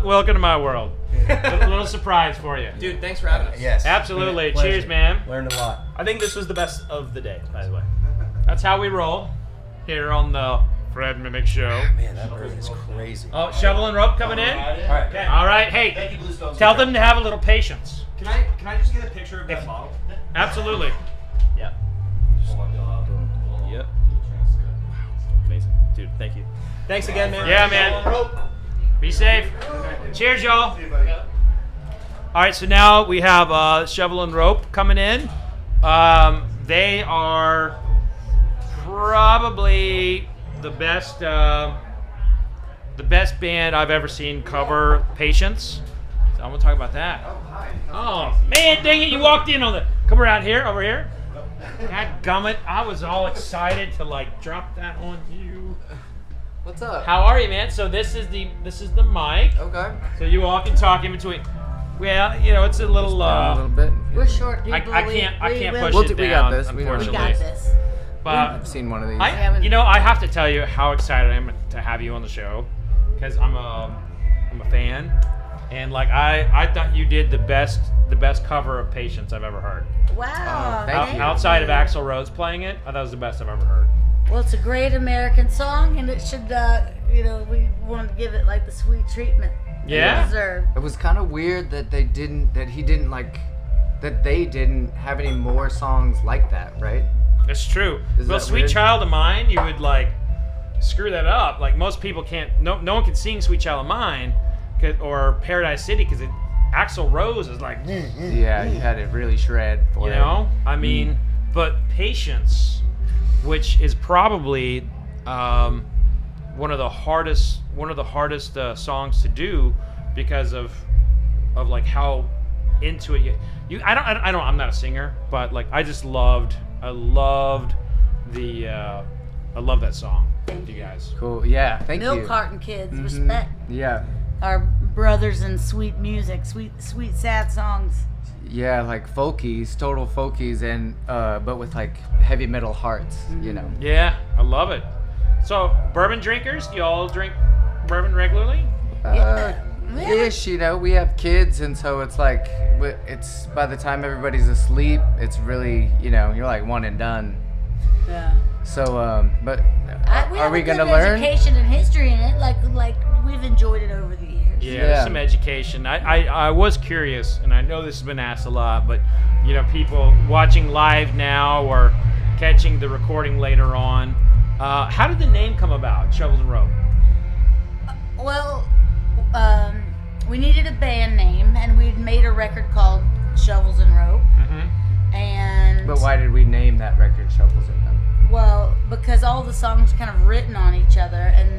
Welcome to my world. A little surprise for you. Dude, thanks for having us. Yes. Absolutely. Pleasure. Cheers, man. Learned a lot. I think this was the best of the day, by the way. That's how we roll here on the Fred Minnick Show. Man, that bourbon is crazy. Oh, shovel and rope coming in. All right. All right. Hey, tell them to have a little patience. Can I just get a picture of that bottle? Absolutely. Yeah. Yep. Amazing. Dude, thank you. Thanks again, man. Yeah, man. Be safe. Cheers, y'all. All right, so now we have shovel and rope coming in. They are probably the best band I've ever seen cover Patience. So I'm gonna talk about that. Oh man, dang it! You walked in on the. Come around here, over here. God gummit! I was all excited to like drop that on you. What's up? How are you, man? So this is the mic. Okay. So you all can talk in between. Well, you know, it's a little. A little bit. We're short people. I can't push We'll it do- down. we got this. We know. We Unfortunately. got this. But I've seen one of these. I have to tell you how excited I am to have you on the show, because I'm a fan, and like I thought you did the best cover of Patience I've ever heard. Wow. Thank you. Outside of Axl Rose playing it, I thought it was the best I've ever heard. Well, it's a great American song, and it should, we want to give it like the sweet treatment Yeah. it deserved. It was kind of weird that they didn't have any more songs like that, right? It's true. Is Well, that Sweet weird? Child of Mine, you would like screw that up. Like most people can't. No one can sing Sweet Child of Mine, or Paradise City, because Axl Rose is like. Yeah, you had it really shred for You it. know, I mean, but Patience, which is probably one of the hardest songs to do because of like into it I'm not a singer, but like I loved that song, you guys. Cool. Yeah. Thank Milk you. Carton Kids, Mhm. respect Yeah. our brothers in sweet music, sweet sad songs. Yeah, like folkies, total folkies, and but with like heavy metal hearts, you know. Yeah, I love it. So, bourbon drinkers, you all drink bourbon regularly? Ish, you know, we have kids, and so it's like it's by the time everybody's asleep, it's really, you know, you're like one and done. Yeah. So, but We are have we a good gonna learn? education and history in it, like we've enjoyed it over the years. Yeah, there's some education. I was curious, and I know this has been asked a lot, but you know, people watching live now or catching the recording later on, how did the name come about, Shovels and Rope? Well, we needed a band name, and we'd made a record called Shovels and Rope. Mm-hmm. And But why did we name that record Shovels and Rope? well, because all the songs kind of written on each other, and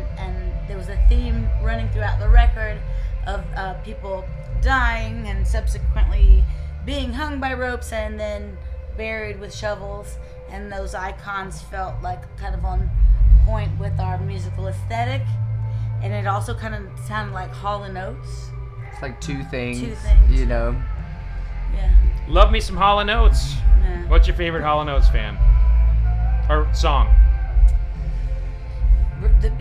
there was a theme running throughout the record of people dying and subsequently being hung by ropes and then buried with shovels, and those icons felt like kind of on point with our musical aesthetic, and it also kind of sounded like Hall & Oates. It's like two things, things. you know. Yeah. Love me some Hall & Oates. Yeah. What's your favorite Hall & Oates fan? Or song?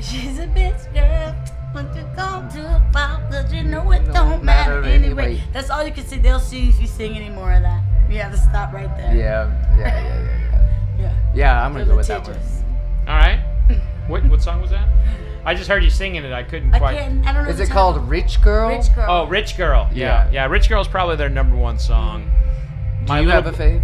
She's a bitch girl, but you're going to fall, cause you know it don't matter anyway. That's all you can see. They'll see if you sing any more of that. You have to stop right there. Yeah. Yeah, I'm gonna go with that one. All right. What song was that? I just heard you singing it. I couldn't quite. I don't know. Is the it title. called Rich Girl? Rich Girl? Oh, Rich Girl. Yeah. Rich Girl is probably their number one song. Do you have a fave?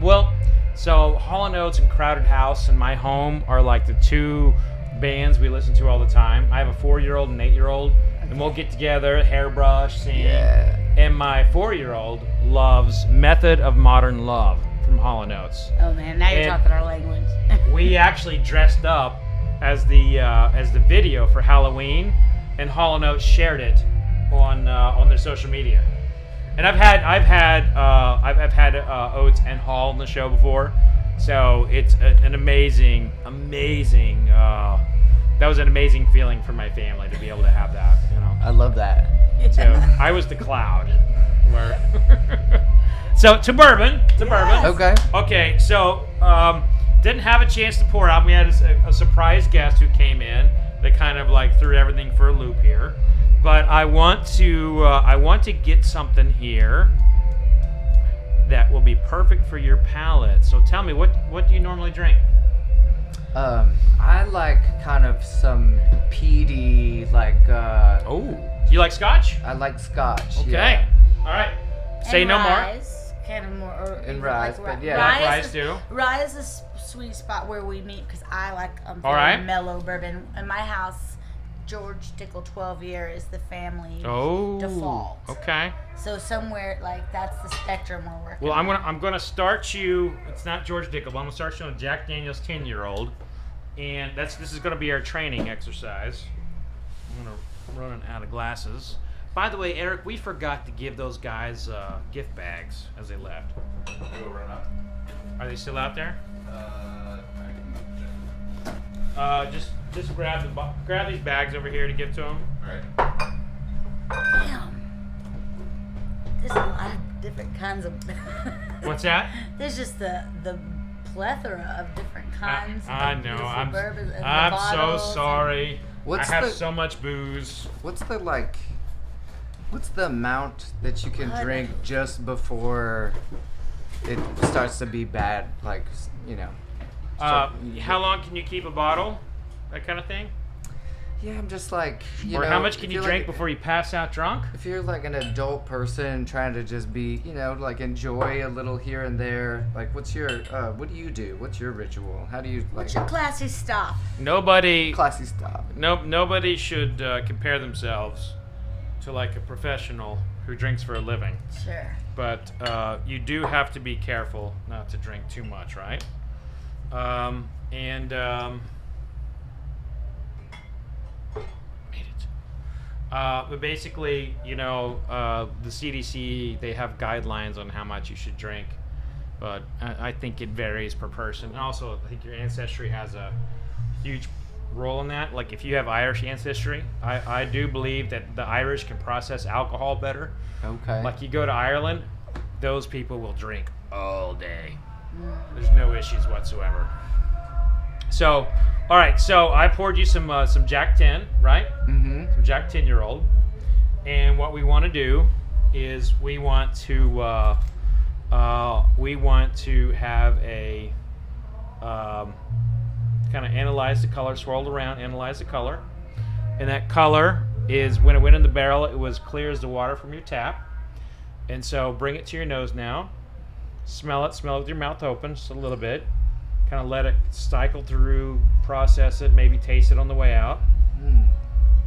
Well, so Hall & Oates and Crowded House and My Home are like the two bands we listen to all the time. I have a 4-year-old and 8-year-old, and we'll get together, hairbrush, sing. Yeah. And my 4-year-old loves Method of Modern Love from Hall & Oates. Oh man, now you're And talking our language. We actually dressed up as the video for Halloween, and Hall & Oates shared it on their social media. And I've had Oates and Hall on the show before, so it's an amazing. That was an amazing feeling for my family to be able to have that. You know. I love that. So I was the cloud. So to bourbon. Okay. Okay. So didn't have a chance to pour out. We had a surprise guest who came in that kind of like threw everything for a loop here. But I want to get something here that will be perfect for your palate. So tell me, what do you normally drink? I like kind of some peaty, like. Oh, do you like Scotch? I like Scotch. Okay. Yeah. All right. Say And no rise, kind of more. Or And even rise, like but yeah. Like Rye Rise is, too. Rye is a sweet spot where we meet because I like All right. mellow bourbon. In my house, George Dickel 12 year is the family default. Okay. So somewhere like that's the spectrum we're working. Well, on. I'm gonna start you. It's not George Dickel, but I'm gonna start you on Jack Daniel's 10-year-old, and this is gonna be our training exercise. I'm running out of glasses. By the way, Eric, we forgot to give those guys gift bags as they left. Are they still out there? Just grab these bags over here to give to them. Damn. There's a lot of different kinds of. What's that? There's just the plethora of different kinds. I of know. beautiful bourbons and the I'm so bottles sorry. What's I have the- so much booze. What's the amount that you can drink just before it starts to be bad? Like, you know. How long can you keep a bottle? That kind of thing? Yeah, I'm just like, Or how much if can you you're drink like- before you pass out drunk? If you're like an adult person trying to just be, like enjoy a little here and there, like what do you do? What's your ritual? How do you like What's your classy stuff? Nobody classy stuff? nobody should compare themselves to like a professional who drinks for a living. Sure. But you do have to be careful not to drink too much, right? But basically, the CDC, they have guidelines on how much you should drink, but I think it varies per person. And also, I think your ancestry has a huge role in that. Like, if you have Irish ancestry, I do believe that the Irish can process alcohol better. Okay. Like, you go to Ireland, those people will drink all day. There's no issues whatsoever. So, all right. So I poured you some Jack 10, right? Mm-hmm. Some Jack 10-year-old. And what we want to do is we want to have a kind of analyze the color, swirled around, analyze the color, and that color is when it went in the barrel, it was clear as the water from your tap. And so bring it to your nose now. Smell it with your mouth open just a little bit. Kind of let it cycle through, process it, maybe taste it on the way out.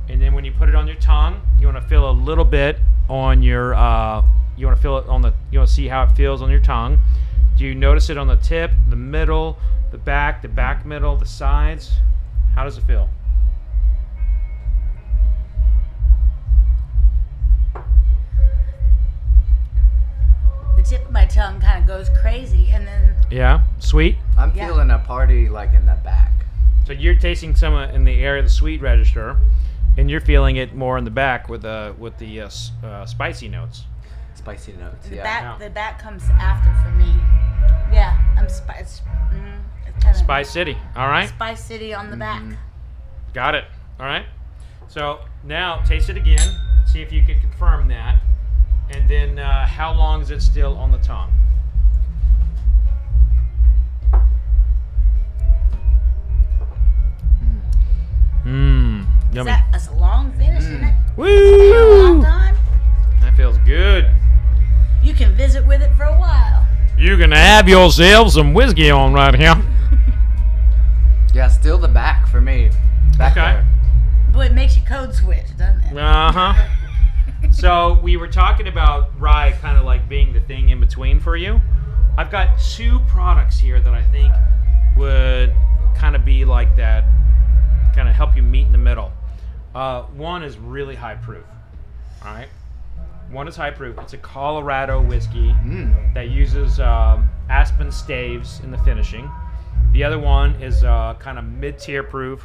And then when you put it on your tongue, you want to feel a little bit on your, you want to see how it feels on your tongue. Do you notice it on the tip, the middle, the back middle, the sides? How does it feel? The tip of my tongue kind of goes crazy, and then Yeah, sweet. I'm Yeah. feeling a party like in the back. So you're tasting some in the area of the sweet register, and you're feeling it more in the back with the spicy notes. Spicy notes. the Yeah. back comes after for me. Yeah, I'm Spice. It's kind of Spice City. All right, Spice City on the back. got it. All right. So now taste it again. See if you can confirm that, and then how long is it still on the tongue? Yummy. That's a long finish, isn't it? A Woo! long time. That feels good. You can visit with it for a while. You can have yourself some whiskey on right here. Yeah, still the back for me. Back Okay. there. Boy, it makes you code switch, doesn't it? Uh-huh. So we were talking about rye kind of like being the thing in between for you. I've got two products here that I think would kind of be like that, kind of help you meet in the middle. One is really high proof. All right. One is high proof. It's a Colorado whiskey that uses aspen staves in the finishing. The other one is kind of mid-tier proof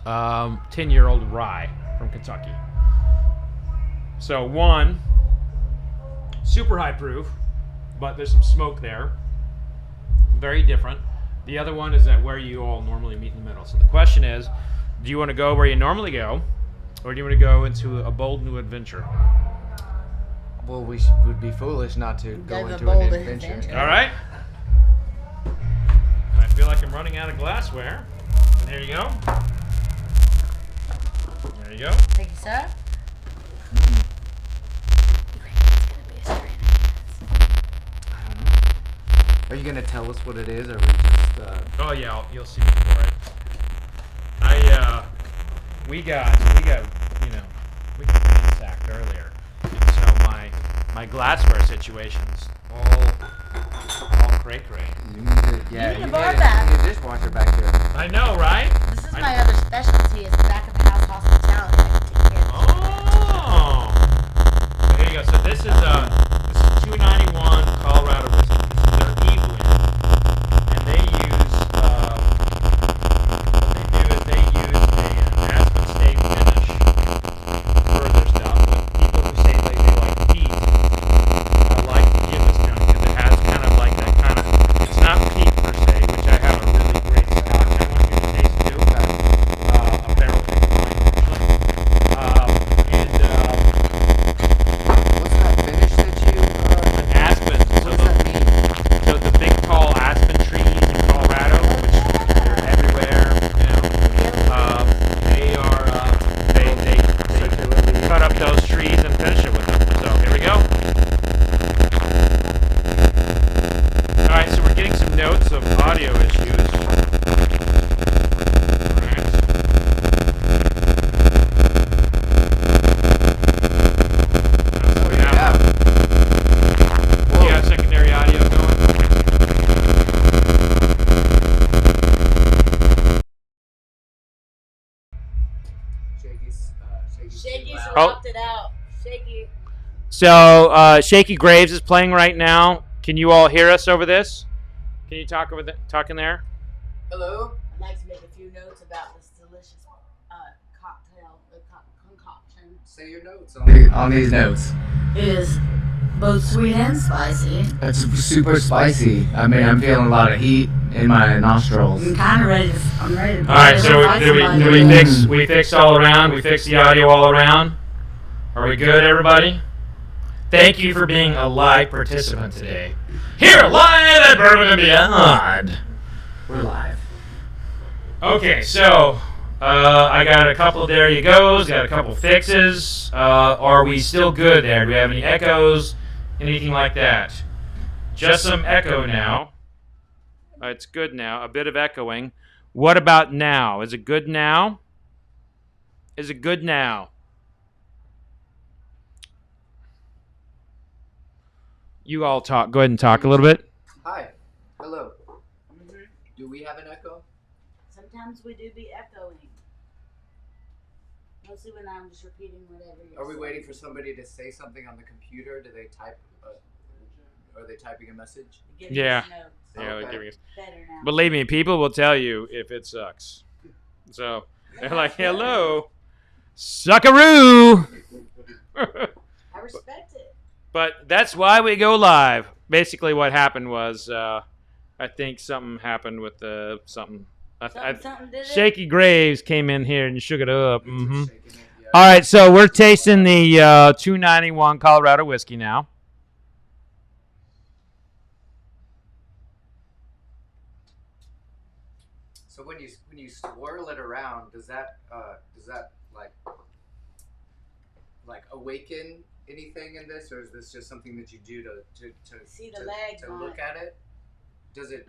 10-year-old rye from Kentucky. So one, super high proof, but there's some smoke there. Very different. The other one is that where you all normally meet in the middle. So the question is, do you want to go where you normally go, or do you want to go into a bold new adventure? Well, we would be foolish not to go Go the into bold an adventure. adventure. All right. I feel like I'm running out of glassware. And there you go. There you go. Thank you, sir. Are you gonna tell us what it is, or we just? Oh yeah, you'll see me for it. We got ransacked earlier, and so my glassware situation's all cray. You need to, yeah, need a you bar need back. you need a dishwasher back here. I know, right? This is my other specialty. It's back of the house hospitality. I can take care of Oh, there you go. So this is 291 Colorado whiskey. This is their E-blend, and they use what they do is they use an aspen stave finish for their stuff. But people who say they like peat, I like to give this to them because it has kind of like that kind of. It's not peat some audio issues. You have secondary audio going? Shaky's Oh. rocked it out. Shaky. So, Shaky Graves is playing right now. Can you all hear us over this? Can you talk in there? Hello. I'd like to make a few notes about this delicious cocktail, concoction. Say your notes on these notes. It is both sweet and spicy. It's super spicy. I mean, I'm feeling a lot of heat in my nostrils. I'm kind of ready to. I'm ready to. All right. So fight somebody. we fix all around? We fix the audio all around? Are we good, everybody? Thank you for being a live participant today. Here, live at Bourbon and Beyond. We're live. Okay, so I got a couple there you goes, got a couple fixes. Are we still good there? Do we have any echoes? Anything like that? Just some echo now. It's good now. A bit of echoing. What about now? Is it good now? Is it good now? You all talk. Go ahead and talk a little bit. Hi. Hello. Do we have an echo? Sometimes we do be echoing. Mostly when I'm just repeating whatever you're Are we saying. waiting for somebody to say something on the computer? Do they type? Are they typing a message? Giving Yeah. us notes. Yeah, Okay. they're giving us. Better now. Believe me, people will tell you if it sucks. So they're like, "Hello, suckaroo." I respect it. But that's why we go live. Basically, what happened was, I think something happened with the something. Something did it. Shaky Graves came in here and shook it up. Mm-hmm. All right, so we're tasting the 291 Colorado whiskey now. So when you swirl it around, does that like awaken anything in this, or is this just something that you do to See the legs to on look it. at it? Does it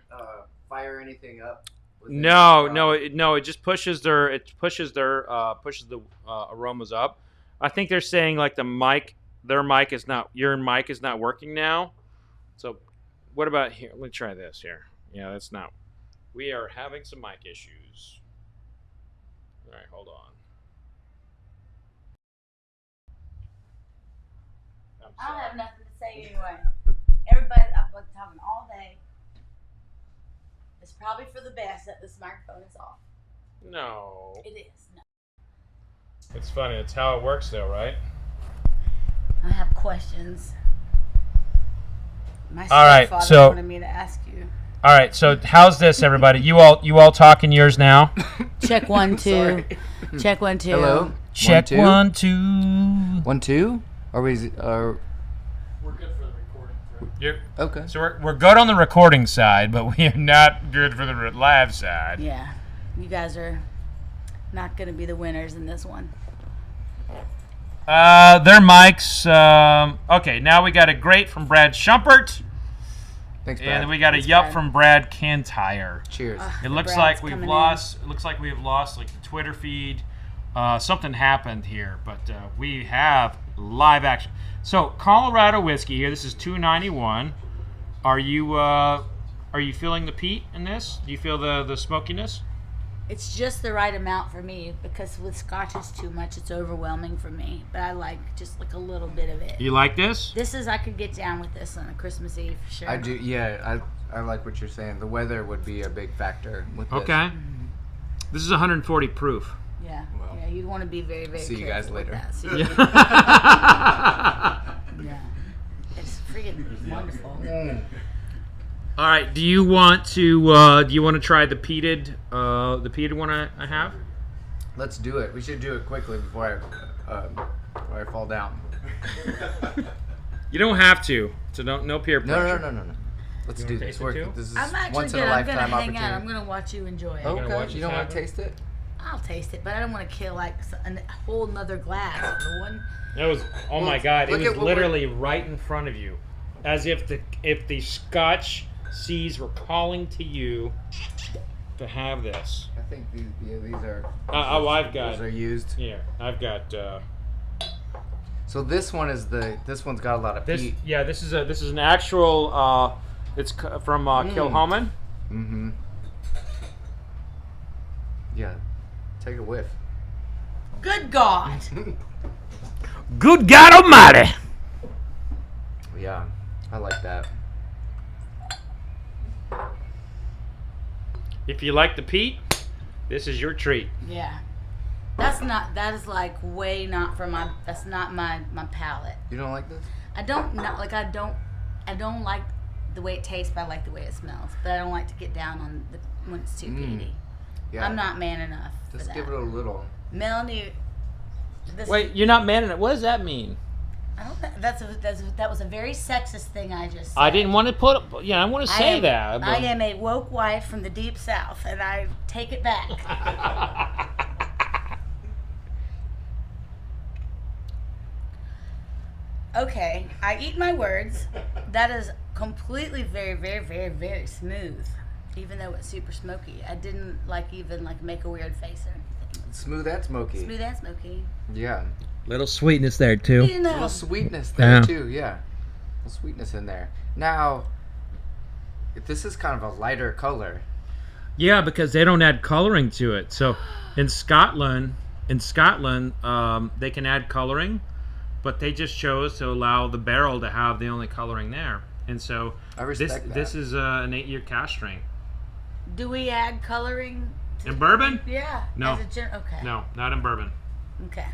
fire anything up? within No, the it just pushes the aromas up. I think they're saying like your mic is not working now. So what about here? Let me try this here. Yeah, that's not. We are having some mic issues. All right, hold on. I don't have nothing to say anyway. Everybody, I've been talking all day. It's probably for the best that this microphone is off. No. It is. No. It's funny. It's how it works, though, right? I have questions. My All right, stepfather so- wanted me to ask you. All right. So how's this, everybody? You all talking yours now? Check 1 2. Check 1 2. Hello. Check 1, 2. 1 2. Are we? We're good for the recording. You're, Okay. so we're good on the recording side, but we are not good for the live side. Yeah, you guys are not going to be the winners in this one. Their mics. Okay, now we got a great from Brad Schumpert, Thanks, Brad. and we got a yup from Brad Cantire. Cheers. It looks Brad's like we've coming lost. It looks like we have lost like the Twitter feed. Something happened here, but we have live action. So Colorado whiskey here. This is 291. Are you feeling the peat in this? Do you feel the smokiness? It's just the right amount for me because with Scotch it's too much. It's overwhelming for me, but I like just like a little bit of it. You like this? This is I could get down with this on a Christmas Eve for sure. I do. Yeah, I like what you're saying. The weather would be a big factor with this. Okay. This is 140 proof. Yeah, Well, yeah. You'd want to be very, very. see you guys careful with later. that. See you Yeah. yeah, it's freaking wonderful. All right. Do you want to try the peated one I have? Let's do it. We should do it quickly before I fall down. You don't have to. So no peer pressure. No. Let's You do wanna this. taste it too? This is I'm actually once in good. a I'm gonna lifetime hang opportunity. out. I'm gonna watch you enjoy it. gonna watch Okay. this You don't want happen? to taste it? I'll taste it, but I don't want to kill like a whole nother glass. The one. That was oh my Well, god! It look was at what literally right in front of you, as if the Scotch seas were calling to you to have this. I think these are. I've got. Those are used. Here, I've got. So this one's got a lot of This peat. yeah, this is an actual. It's from Kilhoman. Mm-hmm. Yeah, take a whiff. Good God. Good God Almighty! Yeah, I like that. If you like the peat, this is your treat. Yeah. That is like way not for my, that's not my palate. You don't like this? I don't like the way it tastes, but I like the way it smells. But I don't like to get down on when it's too peaty. Yeah. I'm not man enough for Just that. give it a little. Melanie. Wait, you're not man enough. What does that mean? I don't. That was a very sexist thing I just said. I didn't want to put. Yeah, I want to say that. But... I am a woke wife from the deep south, and I take it back. Okay, I eat my words. That is completely very, very, very, very smooth, even though it's super smoky. I didn't even make a weird face or anything. Smooth and smoky. Smooth and smoky. Yeah. Little sweetness there too. You know. A little sweetness there Yeah. too, yeah. A little sweetness in there. Now, this is kind of a lighter color. Yeah, because they don't add coloring to it. So in Scotland, they can add coloring, but they just chose to allow the barrel to have the only coloring there. And so I respect this is an 8-year cask strength. Do we add coloring? In bourbon? Yeah. No. Okay. No, not in bourbon. Okay.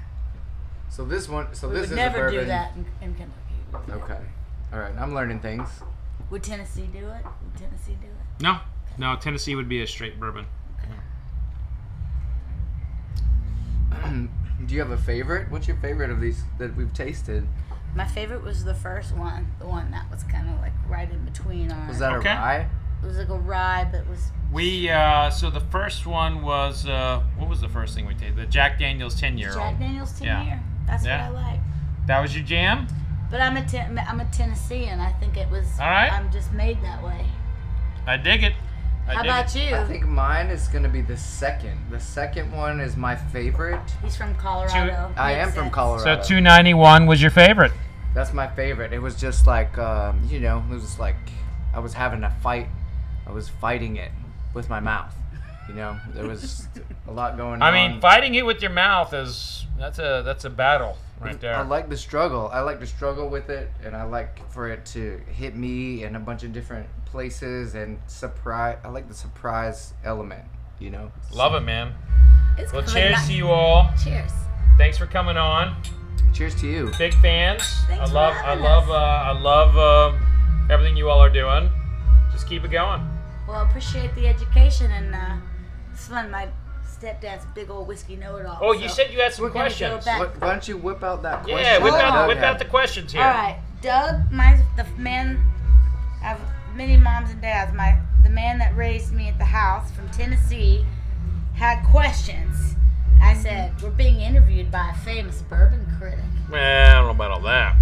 So this one, We this would is never a bourbon. do that in Kentucky. Okay. All right, I'm learning things. Would Tennessee do it? Would Tennessee do it? No, Tennessee would be a straight bourbon. Do you have a favorite? What's your favorite of these that we've tasted? My favorite was the first one, the one that was kind of like right in between our. Was that Okay. a rye? It was like a rye, but it was. We so the first one was what was the first thing we tasted? The Jack Daniel's 10-year-old. Jack Daniel's 10 Yeah. year. That's Yeah. what I like. That was your jam? But I'm a Tennessean. I think it was. All right. I'm just made that way. I dig it. How about you? I think mine is gonna be the second. The second one is my favorite. He's from Colorado. I am Makes from sense. Colorado. So 291 was your favorite. That's my favorite. It was just like, it was just like I was having a fight. I was fighting it with my mouth. There was a lot going on. I mean, fighting it with your mouth that's a battle right there. I like the struggle. I like to struggle with it, and I like for it to hit me in a bunch of different places and surprise. I like the surprise element. Love it, man. It's Well, really cheers nice. to you all. Cheers. Thanks for coming on. Cheers to you. Big fans. Thanks for I having love everything you all are doing. Just keep it going. Well, I appreciate the education, and it's fun. My stepdad's a big old whiskey know-it-all. Oh, you said you had some we're gonna go questions. back. Why don't you whip out that question? Yeah, whip Hold on. out the questions here. All right, Doug, the man, I have many moms and dads. The man that raised me at the house from Tennessee had questions. I said, we're being interviewed by a famous bourbon critic. Well, I don't know about all that.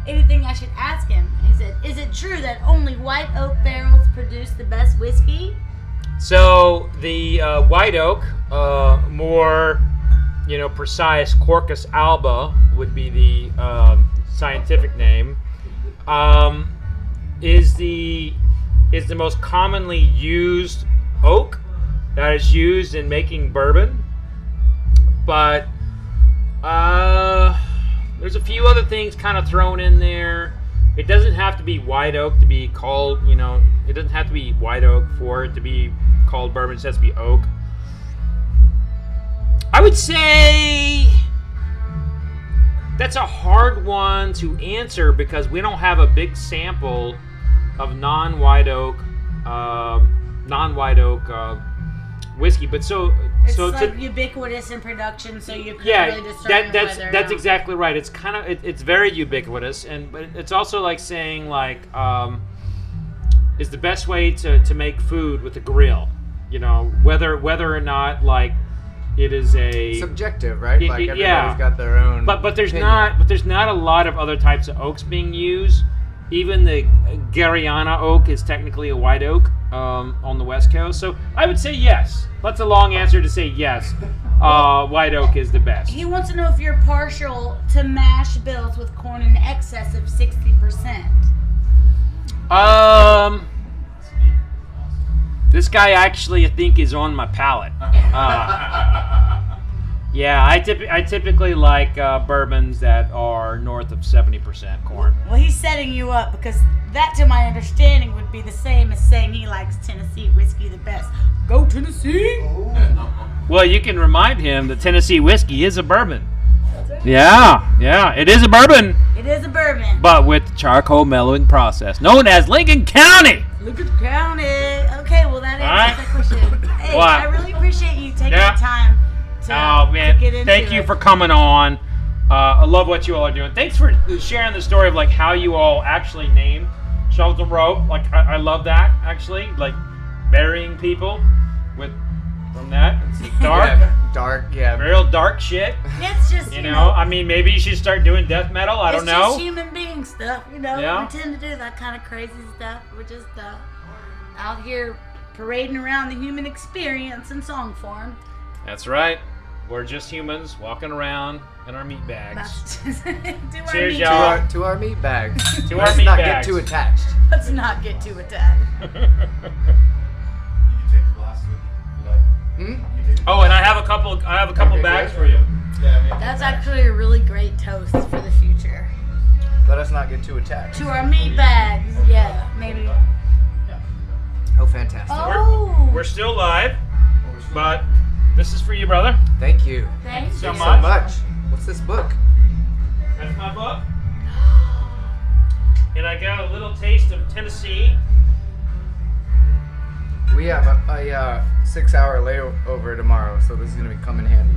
Anything I should ask him? He said, is it true that only white oak barrels produce the best whiskey? So the white oak, more precise, Quercus alba would be the scientific name, is the most commonly used oak that is used in making bourbon. But there's a few other things kind of thrown in there. It doesn't have to be white oak to be called, it doesn't have to be white oak for it to be called bourbon. It has to be oak. I would say that's a hard one to answer because we don't have a big sample of non-white oak whiskey. But It's so like ubiquitous in production, so you can yeah, really discern that's whether exactly right. It's kind of it's very ubiquitous, but it's also like saying is the best way to make food with a grill. Whether or not it is a subjective, right? Like everybody's yeah. got their own. But there's opinion. not a lot of other types of oaks being used even the Gariana oak is technically a white oak on the West Coast. So I would say yes. That's a long answer to say yes. White oak is the best. He wants to know if you're partial to mash bills with corn in excess of 60%. This guy actually, I think, is on my palate. Yeah, I typically like bourbons that are north of 70% corn. Well, he's setting you up because that, to my understanding, would be the same as saying he likes Tennessee whiskey the best. Go Tennessee! Well, you can remind him that Tennessee whiskey is a bourbon. Yeah, it is a bourbon. It is a bourbon. But with the charcoal mellowing process, known as Lincoln County. Lincoln County. Okay, well, that answers that question. Hey, What? I really appreciate you taking the time to get into thank you it. for coming on. I love what you all are doing. Thanks for sharing the story of like how you all actually named Shelton Rope. Like I love that actually. Like burying people from that. It's dark. Dark, yeah. Real dark shit. It's just, You know, I mean, maybe you should start doing death metal. I don't It's know. just human being stuff, you know. Yeah. We tend to do that kind of crazy stuff. We're just out here parading around the human experience in song form. That's right. We're just humans walking around in our meat bags. That's just, do our Cheers, meat y'all. bag. To our meat bags. To our Let's meat not bags. get too attached. Let's not get too attached. Oh, and I have a couple bags for you. That's actually a really great toast for the future. Let us not get too attached. To our meat bags, yeah, maybe. Oh, fantastic. Oh, We're still live, but this is for you, brother. Thank you. thank so you. much. So much. What's this book? That's my book. And I got a little taste of Tennessee. We have a 6-hour layover tomorrow, so this is going to be come in handy.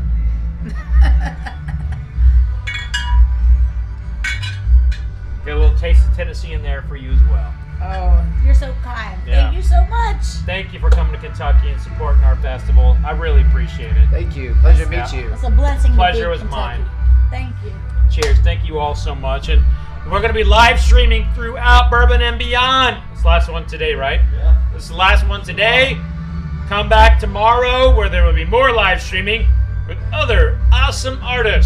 Got a little taste of Tennessee in there for you as well. Oh, you're so kind. Yeah. Thank you so much. Thank you for coming to Kentucky and supporting our festival. I really appreciate it. Thank you. Pleasure to meet you. It's a blessing. Pleasure to be was Kentucky. mine. Thank you. Cheers. Thank you all so much. And we're going to be live streaming throughout Bourbon and beyond. This is the last one today, right? Yeah. This is the last one today. Come back tomorrow where there will be more live streaming with other awesome artists.